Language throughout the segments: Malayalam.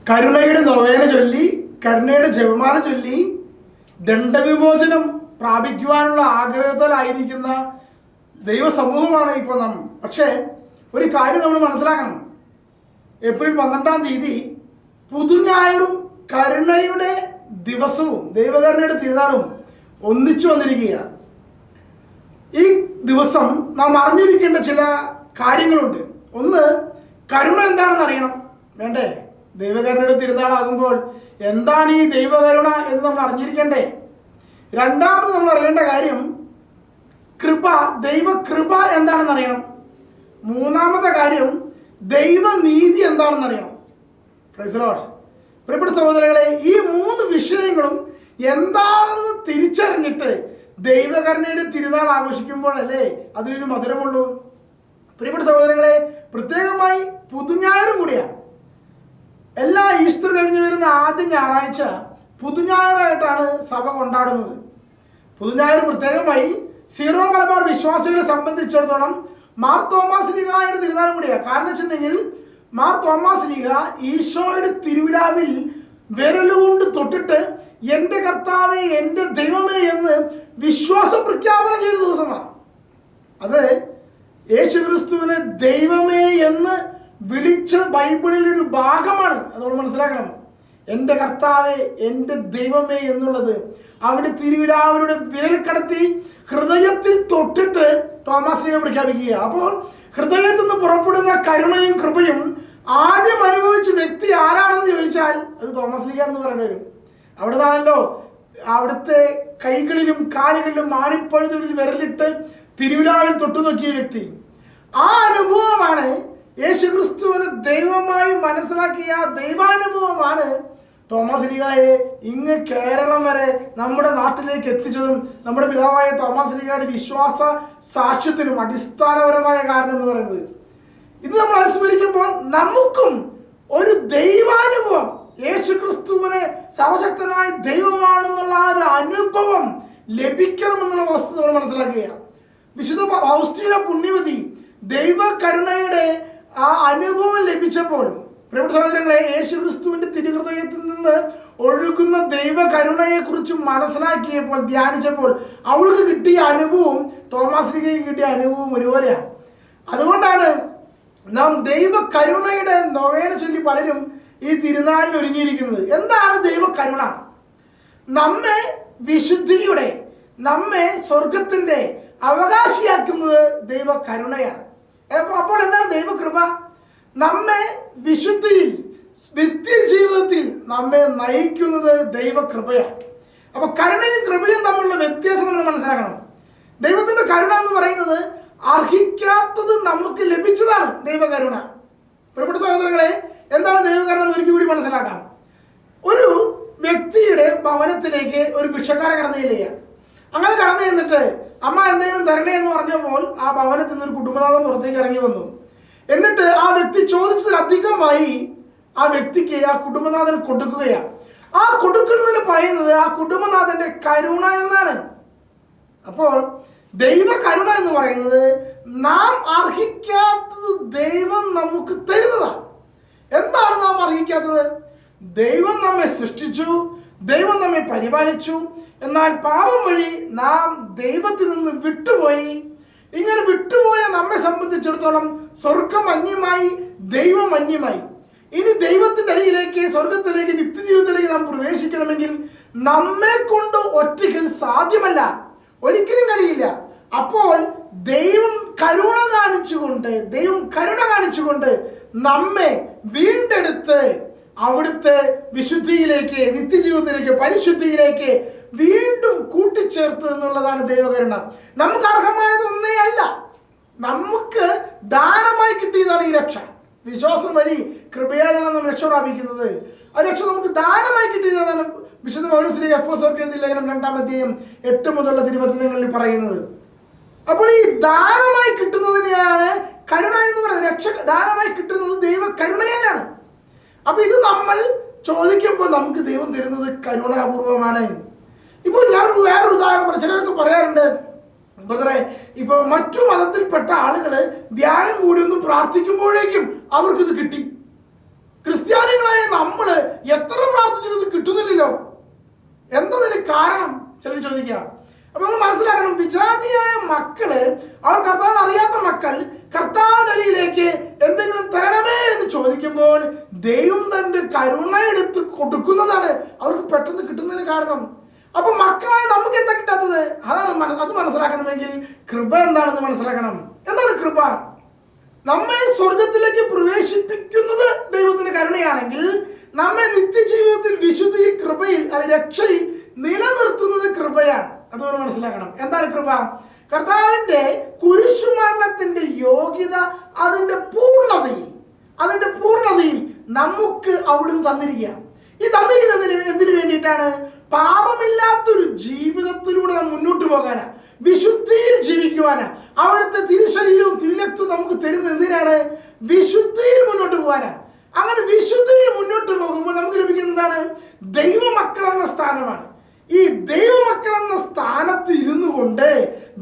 കരുണയുടെ നൊവേന ചൊല്ലി, കരുണയുടെ ജപമാല ചൊല്ലി ദണ്ഡവിമോചനം പ്രാപിക്കുവാനുള്ള ആഗ്രഹത്തിലായിരിക്കുന്ന ദൈവസമൂഹമാണ് ഇപ്പോൾ നാം. പക്ഷേ ഒരു കാര്യം നമ്മൾ മനസ്സിലാക്കണം. ഏപ്രിൽ 12-ാം തീയതി പുതുഞായറും കരുണയുടെ ദിവസവും ദൈവകരുണയുടെ തിരുനാളും ഒന്നിച്ചു വന്നിരിക്കുകയാണ്. ഈ ദിവസം നാം അറിഞ്ഞിരിക്കേണ്ട ചില കാര്യങ്ങളുണ്ട്. ഒന്ന്, കരുണ എന്താണെന്ന് അറിയണം. വേണ്ടേ? ദൈവകരുണയുടെ തിരുനാളാകുമ്പോൾ എന്താണ് ഈ ദൈവകരുണ എന്ന് നമ്മൾ അറിഞ്ഞിരിക്കണ്ടേ? രണ്ടാമത് നമ്മൾ അറിയേണ്ട കാര്യം കൃപ, ദൈവകൃപ എന്താണെന്ന് അറിയണം. മൂന്നാമത്തെ കാര്യം ദൈവനീതി എന്താണെന്ന് അറിയണം. Praise the Lord. പ്രിയപ്പെട്ട സഹോദരങ്ങളെ, ഈ മൂന്ന് വിഷയങ്ങളും എന്താണെന്ന് തിരിച്ചറിഞ്ഞിട്ട് ദൈവകരുണയുടെ തിരുനാൾ ആഘോഷിക്കുമ്പോഴല്ലേ അതിനൊരു മധുരമുള്ളൂ. പ്രിയപ്പെട്ട സഹോദരങ്ങളെ, പ്രത്യേകമായി പുതുഞായറും കൂടിയാണ്. എല്ലാ ഈസ്റ്റർ കഴിഞ്ഞ് വരുന്ന ആദ്യ ഞായറാഴ്ച പുതുഞായറായിട്ടാണ് സഭ കൊണ്ടാടുന്നത്. പുതുഞായർ പ്രത്യേകമായി സീറോ മലബാർ വിശ്വാസികളെ സംബന്ധിച്ചിടത്തോളം മാർ തോമാസ് ലീഗയുടെ തിരുനാളും കൂടിയാണ്. കാരണം വെച്ചിട്ടുണ്ടെങ്കിൽ മാർ തോമാസ് ലീഗ ഈശോയുടെ തിരുവിലാവിൽ വിരലുകൊണ്ട് തൊട്ടിട്ട് എൻ്റെ കർത്താവേ, എൻ്റെ ദൈവമേ എന്ന് വിശ്വാസ പ്രഖ്യാപനം ചെയ്ത ദിവസമാണ്. അത് യേശുക്രിസ്തുവിനെ ദൈവമേ എന്ന് വിളിച്ച ബൈബിളിലൊരു ഭാഗമാണ്. അത് നമ്മൾ മനസ്സിലാക്കണം. എൻ്റെ കർത്താവേ, എൻ്റെ ദൈവമേ എന്നുള്ളത് അവിടെ തിരുവിലാവിലൂടെ വിരൽ കടത്തി ഹൃദയത്തിൽ തൊട്ടിട്ട് തോമാസ് ലീഗ പ്രഖ്യാപിക്കുക. അപ്പോൾ ഹൃദയത്തിൽ നിന്ന് പുറപ്പെടുന്ന കരുണയും കൃപയും ആദ്യം അനുഭവിച്ച വ്യക്തി ആരാണെന്ന് ചോദിച്ചാൽ അത് തോമസ് ലീഗ എന്ന് പറയേണ്ടി വരും. അവിടുന്നാണല്ലോ അവിടുത്തെ കൈകളിലും കാലുകളിലും ആണിപ്പഴുതുകളിൽ വിരലിട്ട് തിരുവിലാവിൽ തൊട്ടു നോക്കിയ വ്യക്തി. ആ അനുഭവമാണ് യേശുക്രിസ്തുവിനെ ദൈവമായി മനസ്സിലാക്കിയ ആ ദൈവാനുഭവമാണ് തോമസ് ലീഗയെ ഇങ്ങ് കേരളം വരെ നമ്മുടെ നാട്ടിലേക്ക് എത്തിച്ചതും നമ്മുടെ പിതാവായ തോമസ് ലീഗയുടെ വിശ്വാസ സാക്ഷ്യത്തിനും അടിസ്ഥാനപരമായ കാരണം എന്ന് പറയുന്നത്. ഇത് നമ്മൾ അനുസ്മരിക്കുമ്പോൾ നമുക്കും ഒരു ദൈവാനുഭവം, യേശുക്രിസ്തുവിനെ സർവശക്തനായ ദൈവമാണെന്നുള്ള ആ ഒരു അനുഭവം ലഭിക്കണമെന്നുള്ള വസ്തുത നമ്മൾ മനസ്സിലാക്കുകയാണ്. വിശുദ്ധ ഫൗസ്റ്റീന പുണ്യവതി ദൈവകരുണയുടെ ആ അനുഭവം ലഭിച്ചപ്പോൾ, പ്രിയപ്പെട്ട സഹോദരങ്ങളെ, യേശുക്രിസ്തുവിന്റെ തിരുഹൃദയത്തിൽ നിന്ന് ഒഴുകുന്ന ദൈവകരുണയെ കുറിച്ച് മനസ്സിലാക്കിയപ്പോൾ, ധ്യാനിച്ചപ്പോൾ അവൾക്ക് കിട്ടിയ അനുഭവം തോമസ് ലീഗയ്ക്ക് കിട്ടിയ അനുഭവം ഒരുപോലെയാണ്. അതുകൊണ്ടാണ് നാം ദൈവകരുണയുടെ നൊവേന ചൊല്ലി പലരും ഈ തിരുനാളിൽ ഒരുങ്ങിയിരിക്കുന്നത്. എന്താണ് ദൈവകരുണ? നമ്മെ വിശുദ്ധിയുടെ, നമ്മെ സ്വർഗത്തിന്റെ അവകാശിയാക്കുന്നത് ദൈവകരുണയാണ്. അപ്പോൾ എന്താണ് ദൈവകൃപ? നമ്മെ വിശുദ്ധിയിൽ, നിത്യജീവിതത്തിൽ നമ്മെ നയിക്കുന്നത് ദൈവകൃപയാണ്. അപ്പൊ കരുണയും കൃപയും തമ്മിലുള്ള വ്യത്യാസം നമ്മൾ മനസ്സിലാക്കണം. ദൈവത്തിന്റെ കരുണ എന്ന് പറയുന്നത് അർഹിക്കാത്തത് നമുക്ക് ലഭിച്ചതാണ് ദൈവകരുണ. പ്രിയപ്പെട്ട സഹോദരങ്ങളെ, എന്താണ് ദൈവകരുണ എന്ന് ഒരിക്കൽ കൂടി മനസ്സിലാക്കാം. ഒരു വ്യക്തിയുടെ ഭവനത്തിലേക്ക് ഒരു ഭിക്ഷക്കാരൻ കടന്നു ചെല്ലുകയാണ്. അങ്ങനെ കടന്നു ചെന്നിട്ട് അമ്മ എന്തെങ്കിലും തരണേ എന്ന് പറഞ്ഞപ്പോൾ ആ ഭവനത്തിൽ നിന്ന് ഒരു കുടുംബനാഥൻ പുറത്തേക്ക് ഇറങ്ങി വന്നു. എന്നിട്ട് ആ വ്യക്തി ചോദിച്ചതിലധികമായി ആ വ്യക്തിക്ക് ആ കുടുംബനാഥൻ കൊടുക്കുകയാണ്. ആ കൊടുക്കുന്നതിന് പറയുന്നത് ആ കുടുംബനാഥന്റെ കരുണ എന്നാണ്. അപ്പോൾ ദൈവ കരുണ എന്ന് പറയുന്നത് നാം അർഹിക്കാത്തത് ദൈവം നമുക്ക് തരുന്നതാണ്. എന്താണ് നാം അർഹിക്കാത്തത്? ദൈവം നമ്മെ സൃഷ്ടിച്ചു, ദൈവം നമ്മെ പരിപാലിച്ചു. എന്നാൽ പാപം വഴി നാം ദൈവത്തിൽ നിന്ന് വിട്ടുപോയി. ഇങ്ങനെ വിട്ടുപോയ നമ്മെ സംബന്ധിച്ചിടത്തോളം സ്വർഗം അന്യമായി, ദൈവം അന്യമായി. ഇനി ദൈവത്തിന്റെ അരികിലേക്ക്, സ്വർഗത്തിലേക്ക്, നിത്യജീവിതത്തിലേക്ക് നാം പ്രവേശിക്കണമെങ്കിൽ നമ്മെ കൊണ്ട് ഒറ്റയ്ക്ക് സാധ്യമല്ല, ഒരിക്കലും കഴിയില്ല. അപ്പോൾ ദൈവം കരുണ കാണിച്ചുകൊണ്ട് നമ്മെ വീണ്ടെടുത്ത് അവിടുത്തെ വിശുദ്ധിയിലേക്ക്, നിത്യജീവിതത്തിലേക്ക്, പരിശുദ്ധിയിലേക്ക് വീണ്ടും കൂട്ടിച്ചേർത്ത് എന്നുള്ളതാണ് ദൈവകരുണ. നമുക്ക് അർഹമായതൊന്നേ അല്ല, നമുക്ക് ദാനമായി കിട്ടിയതാണ് ഈ രക്ഷ. വിശ്വാസം വഴി കൃപയാലാണ് നാം രക്ഷ പ്രാപിക്കുന്നത്. ആ രക്ഷ നമുക്ക് ദാനമായി കിട്ടിയതാണ് വിശുദ്ധ പൗലോസ് എഫെസ്യർക്ക് എഴുതിയ ലേഖനം 2-ാം അധ്യായം 8 മുതലുള്ള തിരുവചനങ്ങളിൽ പറയുന്നത്. അപ്പോൾ ഈ ദാനമായി കിട്ടുന്നതിനെയാണ് കരുണ എന്ന് പറയുന്നത്. രക്ഷ ദാനമായി കിട്ടുന്നത് ദൈവ കരുണയാലാണ്. അപ്പൊ ഇത് നമ്മൾ ചോദിക്കുമ്പോൾ നമുക്ക് ദൈവം തരുന്നത് കരുണാപൂർവമാണ്. ഇപ്പോൾ ഞാൻ വേറൊരു ഉദാഹരണം പറയാം. ചിലരൊക്കെ പറയാറുണ്ട്, ബ്രദറെ, ഇപ്പൊ മറ്റു മതത്തിൽപ്പെട്ട ആളുകൾ ധ്യാനം കൂടി ഒന്ന് പ്രാർത്ഥിക്കുമ്പോഴേക്കും അവർക്കിത് കിട്ടി. ക്രിസ്ത്യാനികളായ നമ്മൾ എത്ര പ്രാർത്ഥിച്ചിട്ട് കിട്ടുന്നില്ലല്ലോ. എന്തതിന് കാരണം ചിലർ ചോദിക്കുക. അപ്പൊ നമ്മൾ മനസ്സിലാക്കണം, വിജാതിയായ മക്കള്, അവർ കർത്താവിനെ അറിയാത്ത മക്കൾ കർത്താവിന്റെ അരികിലേക്ക് എന്തെങ്കിലും തരണമേ എന്ന് ചോദിക്കുമ്പോൾ ദൈവം തന്റെ കരുണ എടുത്ത് കൊടുക്കുന്നതാണ് അവർക്ക് പെട്ടെന്ന് കിട്ടുന്നതിന് കാരണം. അപ്പൊ മക്കളായ നമുക്ക് എന്താ കിട്ടാത്തത്? അത് മനസ്സിലാക്കണമെങ്കിൽ കൃപ എന്താണെന്ന് മനസ്സിലാക്കണം. എന്താണ് കൃപ? നമ്മെ സ്വർഗത്തിലേക്ക് പ്രവേശിപ്പിക്കുന്നത് ദൈവത്തിന്റെ കരുണയാണെങ്കിൽ നമ്മെ നിത്യജീവിതത്തിൽ വിശുദ്ധിയിൽ, കൃപയിൽ, അല്ലെങ്കിൽ രക്ഷയിൽ നിലനിർത്തുന്നത് കൃപയാണ്. അതുപോലെ മനസ്സിലാക്കണം. എന്താണ് കൃപ? കർത്താവിന്റെ കുരിശുമരണത്തിന്റെ യോഗ്യത അതിന്റെ പൂർണ്ണതയിൽ നമുക്ക് അവിടുന്ന് തന്നിരിക്കുകയാണ്. ഈ തന്നിരിക്കുന്നതിന് എന്തിനു വേണ്ടിയിട്ടാണ്? പാപമില്ലാത്തൊരു ജീവിതത്തിലൂടെ നാം മുന്നോട്ട് പോകാനാ, വിശുദ്ധിയിൽ ജീവിക്കുവാനാ. അവിടുത്തെ തിരുശരീരവും തിരുരക്തവും നമുക്ക് തരുന്നത് എന്തിനാണ്? വിശുദ്ധിയിൽ മുന്നോട്ട് പോകാനാ. അങ്ങനെ വിശുദ്ധിയിൽ മുന്നോട്ട് പോകുമ്പോൾ നമുക്ക് ലഭിക്കുന്ന എന്താണ്? ദൈവമക്കൾ എന്ന സ്ഥാനമാണ്. ഈ ദൈവമക്കൾ എന്ന സ്ഥാനത്ത് ഇരുന്നു കൊണ്ട്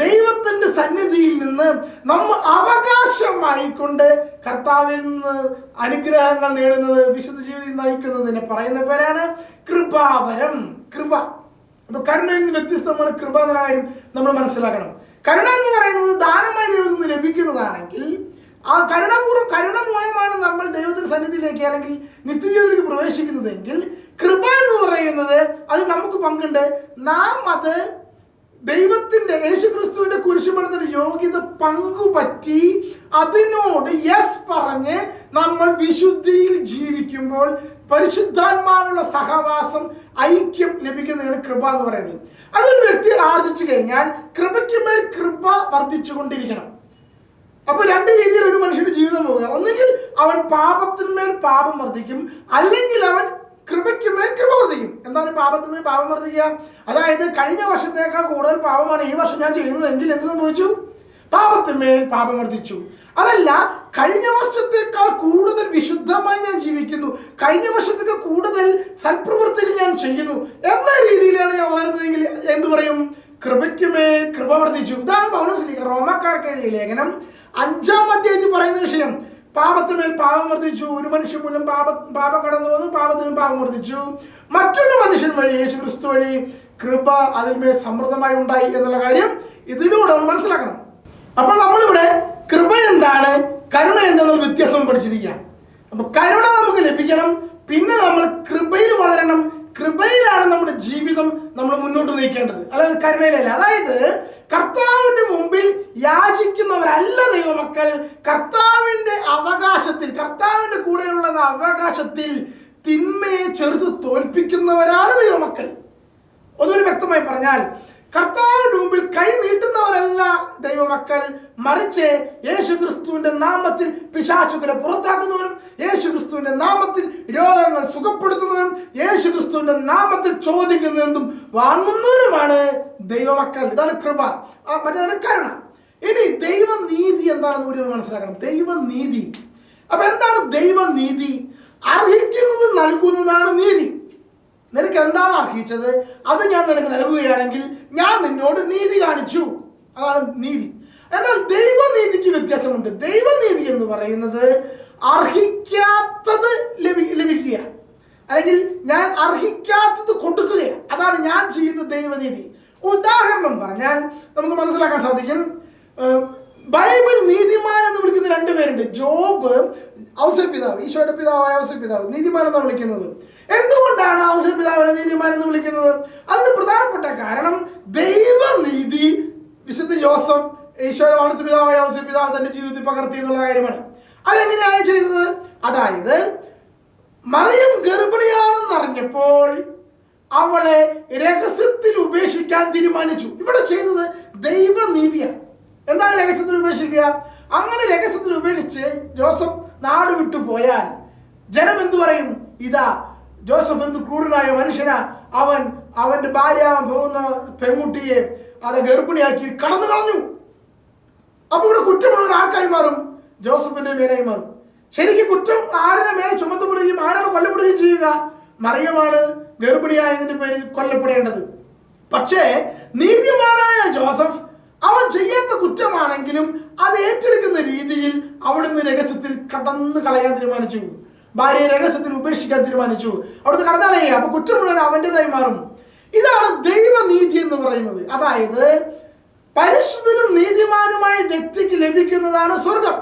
ദൈവത്തിന്റെ സന്നിധിയിൽ നിന്ന് നമ്മൾ അവകാശമായിക്കൊണ്ട് കർത്താവിൽ നിന്ന് അനുഗ്രഹങ്ങൾ നേടുന്നത്, വിശുദ്ധ ജീവിതം നയിക്കുന്നതിനെ പറയുന്ന പേരാണ് കൃപാവരം. കൃപ. അപ്പൊ കരുണയിൽ നിന്ന് വ്യത്യസ്തമാണ് കൃപ എന്ന കാര്യം നമ്മൾ മനസ്സിലാക്കണം. കരുണ എന്ന് പറയുന്നത് ദാനമായി ദൈവത്തിൽ നിന്ന് ലഭിക്കുന്നതാണെങ്കിൽ ആ കരുണ മൂലമാണ് നമ്മൾ ദൈവത്തിന്റെ സന്നിധിയിലേക്ക് അല്ലെങ്കിൽ നിത്യജീവിതത്തിലേക്ക് പ്രവേശിക്കുന്നതെങ്കിൽ, കൃപ എന്ന് പറയുന്നത് അത് നമുക്ക് പങ്കുണ്ട്. നാം അത് ദൈവത്തിന്റെ യേശുക്രിസ്തുവിന്റെ കുരിശുമരണത്തിന്റെ യോഗ്യത പങ്കുപറ്റി അതിനോട് യെസ് പറഞ്ഞ് നമ്മൾ വിശുദ്ധിയിൽ ജീവിക്കുമ്പോൾ പരിശുദ്ധാത്മാവുള്ള സഹവാസം, ഐക്യം ലഭിക്കുന്നതാണ് കൃപ എന്ന് പറയുന്നത്. അതൊരു വ്യക്തി ആർജിച്ചു കഴിഞ്ഞാൽ കൃപയ്ക്ക് മേൽ കൃപ വർദ്ധിച്ചുകൊണ്ടിരിക്കണം. അപ്പൊ രണ്ട് രീതിയിൽ ഒരു മനുഷ്യന്റെ ജീവിതം പോകുക. ഒന്നുകിൽ അവൻ പാപത്തിന്മേൽ പാപം വർദ്ധിക്കും, അല്ലെങ്കിൽ അവൻ കൃപയ്ക്ക് മേൽ കൃപ വർദ്ധിക്കും. എന്താണ് പാപത്തിന്മേൽ പാപം വർദ്ധിക്കുക? അതായത് കഴിഞ്ഞ വർഷത്തേക്കാൾ കൂടുതൽ പാപമാണ് ഈ വർഷം ഞാൻ ചെയ്യുന്നതെങ്കിൽ എന്ത് സംഭവിച്ചു? പാപത്തിന്മേൽ പാപം വർദ്ധിച്ചു. അതല്ല, കഴിഞ്ഞ വർഷത്തേക്കാൾ കൂടുതൽ വിശുദ്ധമായി ഞാൻ ജീവിക്കുന്നു, കഴിഞ്ഞ വർഷത്തേക്കാൾ കൂടുതൽ സൽപ്രവൃത്തികൾ ഞാൻ ചെയ്യുന്നു എന്ന രീതിയിലാണ് ഞാൻ വളരുന്നതെങ്കിൽ എന്ത് പറയും? കൃപയ്ക്ക് മേൽ കൃപ വർദ്ധിച്ചു. ഇതാണ് പൗലോസ് റോമാക്കാർക്ക് എഴുതിയ ലേഖനം 5-ാം അധ്യായത്തിൽ പറയുന്ന വിഷയം. പാപത്തിന്മേൽ പാപം വർദ്ധിച്ചു, ഒരു മനുഷ്യൻ മൂലം പാപം കടന്നു വന്നു, പാപത്തിന്മേൽ പാപം വർദ്ധിച്ചു, മറ്റൊരു മനുഷ്യൻ വഴി, യേശുക്രിസ്തു വഴി കൃപ അതിന്മേൽ സമൃദ്ധമായി ഉണ്ടായി എന്നുള്ള കാര്യം ഇതിലൂടെ നമ്മൾ മനസ്സിലാക്കണം. അപ്പോൾ നമ്മളിവിടെ കൃപ എന്താണ്, കരുണ എന്താണെന്നുള്ള വ്യത്യാസം പഠിച്ചിരിക്കുക. അപ്പൊ കരുണ നമുക്ക് ലഭിക്കണം, പിന്നെ നമ്മൾ കൃപയിൽ വളരണം. കൃപയിലാണ് നമ്മുടെ ജീവിതം നമ്മൾ മുന്നോട്ട് നയിക്കേണ്ടത്, അതായത് കരുണയിലല്ല. അതായത് കർത്താവിന്റെ മുമ്പിൽ യാചിക്കുന്നവരല്ല ദൈവമക്കൾ, കർത്താവിന്റെ അവകാശത്തിൽ, കർത്താവിന്റെ കൂടെയുള്ള അവകാശത്തിൽ തിന്മയെ ചെറുത്ത് തോൽപ്പിക്കുന്നവരാണ് ദൈവമക്കൾ. ഒന്നുകൂടി വ്യക്തമായി പറഞ്ഞാൽ, കർത്താവിന്റെ മുമ്പിൽ കൈ നീട്ടുന്നവരല്ല ദൈവമക്കൾ, മറിച്ച് യേശുക്രിസ്തുവിന്റെ നാമത്തിൽ പിശാചുക്കളെ പുറത്താക്കുന്നവരും, യേശുക്രിസ്തുവിന്റെ നാമത്തിൽ രോഗങ്ങൾ സുഖപ്പെടുത്തുന്നവരും, യേശുക്രിസ്തുവിന്റെ നാമത്തിൽ ചോദിക്കുന്നതെന്തും വാങ്ങുന്നവരുമാണ് ദൈവമക്കൾ. ഇതാണ് കൃപ, മറ്റേതാണ് കരുണ. ഇനി ദൈവനീതി എന്താണെന്ന് കൂടി നമ്മൾ മനസ്സിലാക്കണം. ദൈവനീതി. അപ്പൊ എന്താണ് ദൈവനീതി? അർഹിക്കുന്നത് നൽകുന്നതാണ് നീതി. നിനക്ക് എന്താണ് അർഹിച്ചത് അത് ഞാൻ നിനക്ക് നൽകുകയാണെങ്കിൽ ഞാൻ നിന്നോട് നീതി കാണിച്ചു. അതാണ് നീതി. എന്നാൽ ദൈവനീതിക്ക് വ്യത്യാസമുണ്ട്. ദൈവനീതി എന്ന് പറയുന്നത് അർഹിക്കാത്തത് ലഭിക്കുക, അല്ലെങ്കിൽ ഞാൻ അർഹിക്കാത്തത് കൊടുക്കുകയാണ്. അതാണ് ഞാൻ ചെയ്യുന്ന ദൈവനീതി. ഉദാഹരണം പറഞ്ഞാൽ നമുക്ക് മനസ്സിലാക്കാൻ സാധിക്കും. ബൈബിൾ നീതിമാൻ എന്ന് വിളിക്കുന്ന രണ്ടുപേരുണ്ട്. ജോബ്, ഔസേപ്പിതാവ്, ഈശോയുടെ പിതാവായ ഔസേപ്പിതാവ് നീതിമാൻ എന്നാണ് വിളിക്കുന്നത്. എന്തുകൊണ്ടാണ് ഔസേപ്പിതാവിനെ നീതിമാൻ എന്ന് വിളിക്കുന്നത്? അതിന് പ്രധാനപ്പെട്ട കാരണം ദൈവനീതി വിശുദ്ധ ജോസഫ്, ഈശോയുടെ വളർത്തു പിതാവായ ഔസേപ്പിതാവ് തന്റെ ജീവിതത്തിൽ പകർത്തി എന്നുള്ള കാര്യമാണ്. അതെങ്ങനെയാണ് ചെയ്തത്? അതായത് മറിയം ഗർഭിണിയാണെന്ന് അറിഞ്ഞപ്പോൾ അവളെ രഹസ്യത്തിൽ ഉപേക്ഷിക്കാൻ തീരുമാനിച്ചു. ഇവിടെ ചെയ്തത് ദൈവനീതിയാണ്. എന്താണ് രഹസ്യത്തിൽ ഉപേക്ഷിക്കുക? അങ്ങനെ രഹസ്യത്തിൽ ഉപേക്ഷിച്ച് ജോസഫ് നാട് വിട്ടു പോയാൽ ജനം എന്തു പറയും? ഇതാ ജോസഫ് എന്ത് ക്രൂരനായ മനുഷ്യനാ, അവന്റെ ഭാര്യ പോകുന്ന പെൺകുട്ടിയെ അത് ഗർഭിണിയാക്കി കടന്നു കളഞ്ഞു. അപ്പൊ ഇവിടെ കുറ്റം മുഴുവൻ ആർക്കായി മാറും? ജോസഫിന്റെ മേലായി മാറും. ശരിക്കും കുറ്റം ആരുടെ മേലെ ചുമത്തപ്പെടുകയും ആരാണ് കൊല്ലപ്പെടുകയും ചെയ്യുക? മറിയമാണ് ഗർഭിണിയായതിന്റെ പേരിൽ കൊല്ലപ്പെടേണ്ടത്. പക്ഷേ നീതിമാനായ ജോസഫ് അവൻ ചെയ്യാത്ത കുറ്റമാണെങ്കിലും അത് ഏറ്റെടുക്കുന്ന രീതിയിൽ അവിടുന്ന് രഹസ്യത്തിൽ കടന്നു കളയാൻ തീരുമാനിച്ചു. ഭാര്യയെ രഹസ്യത്തിൽ ഉപേക്ഷിക്കാൻ തീരുമാനിച്ചു, അവിടുത്തെ കടന്നാളയെ, അപ്പൊ കുറ്റം മുഴുവൻ അവൻ്റെതായി മാറും. ഇതാണ് ദൈവനീതി എന്ന് പറയുന്നത്. അതായത് പരിശുദ്ധനും നീതിമാനുമായ വ്യക്തിക്ക് ലഭിക്കുന്നതാണ് സ്വർഗം.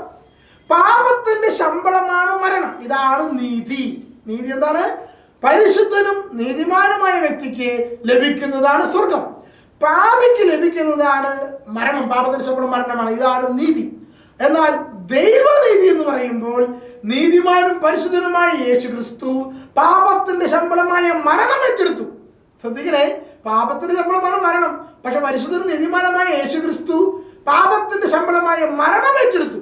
പാപത്തിന്റെ ശമ്പളമാണ് മരണം. ഇതാണ് നീതി. നീതി എന്താണ്? പരിശുദ്ധനും നീതിമാനുമായ വ്യക്തിക്ക് ലഭിക്കുന്നതാണ് സ്വർഗം, പാപിക്ക് ലഭിക്കുന്നതാണ് മരണം. പാപത്തിന്റെ ശമ്പളം മരണമാണ്. ഇതാണ് നീതി. എന്നാൽ ദൈവനീതി എന്ന് പറയുമ്പോൾ നീതിമാനും പരിശുദ്ധനുമായ യേശുക്രിസ്തു പാപത്തിന്റെ ശമ്പളമായ മരണം ഏറ്റെടുത്തു. ശ്രദ്ധിക്കണേ, പാപത്തിന്റെ ശമ്പളമാണ് മരണം. പക്ഷെ പരിശുദ്ധനും നീതിമാനുമായ യേശുക്രിസ്തു പാപത്തിന്റെ ശമ്പളമായ മരണം ഏറ്റെടുത്തു.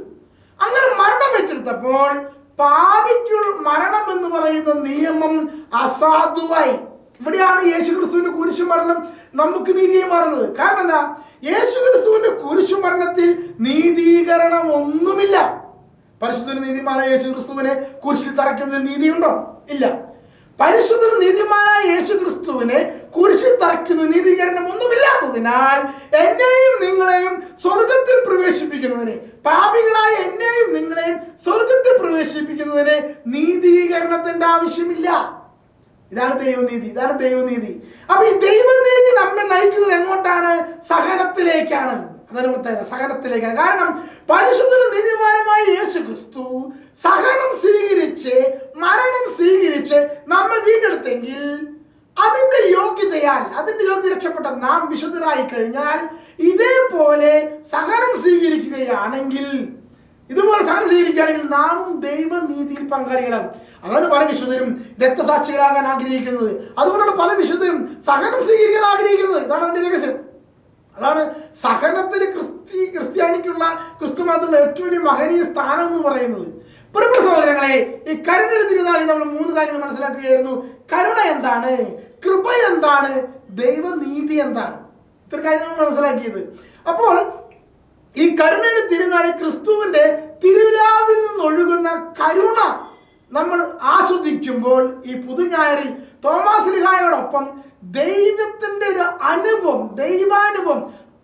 അങ്ങനെ മരണം ഏറ്റെടുത്തപ്പോൾ പാപിക്കുള്ള മരണം എന്ന് പറയുന്ന നിയമം അസാധുവായി. ഇവിടെയാണ് യേശുക്രിസ്തുവിന്റെ കുരിശുമരണം നമുക്ക് നീതിയായി മാറുന്നത്. കാരണം എന്താ? യേശുക്രിസ്തുവിന്റെ കുരിശുമരണത്തിൽ നീതീകരണം ഒന്നുമില്ല. പരിശുദ്ധ നീതിമാനായ യേശുക്രിസ്തുവിനെ കുരിശിൽ തറയ്ക്കുന്നതിൽ നീതിയുണ്ടോ? ഇല്ല. പരിശുദ്ധ നീതിമാനായ യേശുക്രിസ്തുവിനെ കുരിശിൽ തറയ്ക്കുന്ന നീതീകരണം ഒന്നുമില്ലാത്തതിനാൽ എന്നെയും നിങ്ങളെയും സ്വർഗത്തിൽ പ്രവേശിപ്പിക്കുന്നതിന്, പാപികളായ എന്നെയും നിങ്ങളെയും സ്വർഗത്തിൽ പ്രവേശിപ്പിക്കുന്നതിന് നീതീകരണത്തിന്റെ ആവശ്യമില്ല. ഇതാണ് ദൈവനീതി. ഇതാണ് ദൈവനീതി. അപ്പൊ ഈ ദൈവനീതി നമ്മെ നയിക്കുന്നത് എങ്ങോട്ടാണ്? സഹനത്തിലേക്കാണ്. അതാണ് പ്രത്യേകത, സഹനത്തിലേക്കാണ്. കാരണം പരിശുദ്ധനും നീതിമാനുമായ യേശുക്രിസ്തു സഹനം സ്വീകരിച്ച് മരണം സ്വീകരിച്ച് നമ്മെ വീണ്ടെടുത്തെങ്കിൽ അതിന്റെ യോഗ്യതയാൽ, അതിന്റെ യോഗ്യത രക്ഷപ്പെട്ട നാം വിശുദ്ധരായി കഴിഞ്ഞാൽ, ഇതേപോലെ സഹനം സ്വീകരിക്കുകയാണെങ്കിൽ, ഇതുപോലെ സഹനം സ്വീകരിക്കുകയാണെങ്കിൽ നാമും ദൈവനീതിയിൽ പങ്കാളികളാകും. അതാണ് പല വിശുദ്ധരും രക്തസാക്ഷികളാകാൻ ആഗ്രഹിക്കുന്നത്. അതുകൊണ്ടാണ് പല വിശുദ്ധരും സഹനം സ്വീകരിക്കാൻ ആഗ്രഹിക്കുന്നത്. ഇതാണ് അതിന്റെ രഹസ്യം. അതാണ് സഹനത്തിൽ ക്രിസ്ത്യാനിക്കുള്ള, ക്രിസ്തു മതത്തിലുള്ള ഏറ്റവും വലിയ മഹനീയ സ്ഥാനം എന്ന് പറയുന്നത്. പ്രിയപ്പെട്ട സഹോദരങ്ങളെ, ഈ കരുണയുടെ തിരുനാളിൽ നമ്മൾ 3 കാര്യങ്ങൾ മനസ്സിലാക്കുകയായിരുന്നു. കരുണ എന്താണ്? കൃപ എന്താണ്? ദൈവനീതി എന്താണ്? ഇത്ര കാര്യം നമ്മൾ മനസ്സിലാക്കിയത്. അപ്പോൾ ഈ കരുണയുടെ തിരുനാളിൽ ക്രിസ്തുവിന്റെ തിരുരാവിൽ നിന്നൊഴുകുന്ന കരുണ നമ്മൾ ആസ്വദിക്കുമ്പോൾ, ഈ പുതുഞായറിൽ തോമാസ് ലീഹായോടൊപ്പം ദൈവത്തിന്റെ ഒരു അനുഭവം, ദൈവാനുഭവം,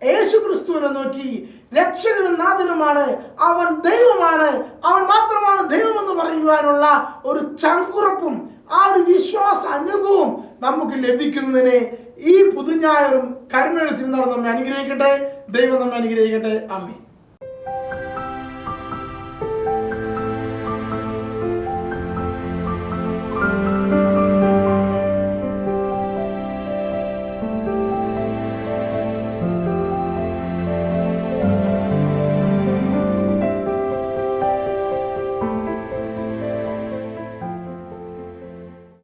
യേശുക്രിസ്തുവിനെ നോക്കി രക്ഷകനും നാഥനുമാണ്, അവൻ ദൈവമാണ്, അവൻ മാത്രമാണ് ദൈവമെന്ന് പറയുവാനുള്ള ഒരു ചങ്കുറപ്പും ആ ഒരു വിശ്വാസ അനുഭവം നമുക്ക് ലഭിക്കുന്നതിന് ഈ പുതുഞായറും കരുണയുടെ തിരുനാളും നമ്മെ അനുഗ്രഹിക്കട്ടെ. ദൈവം നമ്മെ അനുഗ്രഹിക്കട്ടെ. ആമേൻ.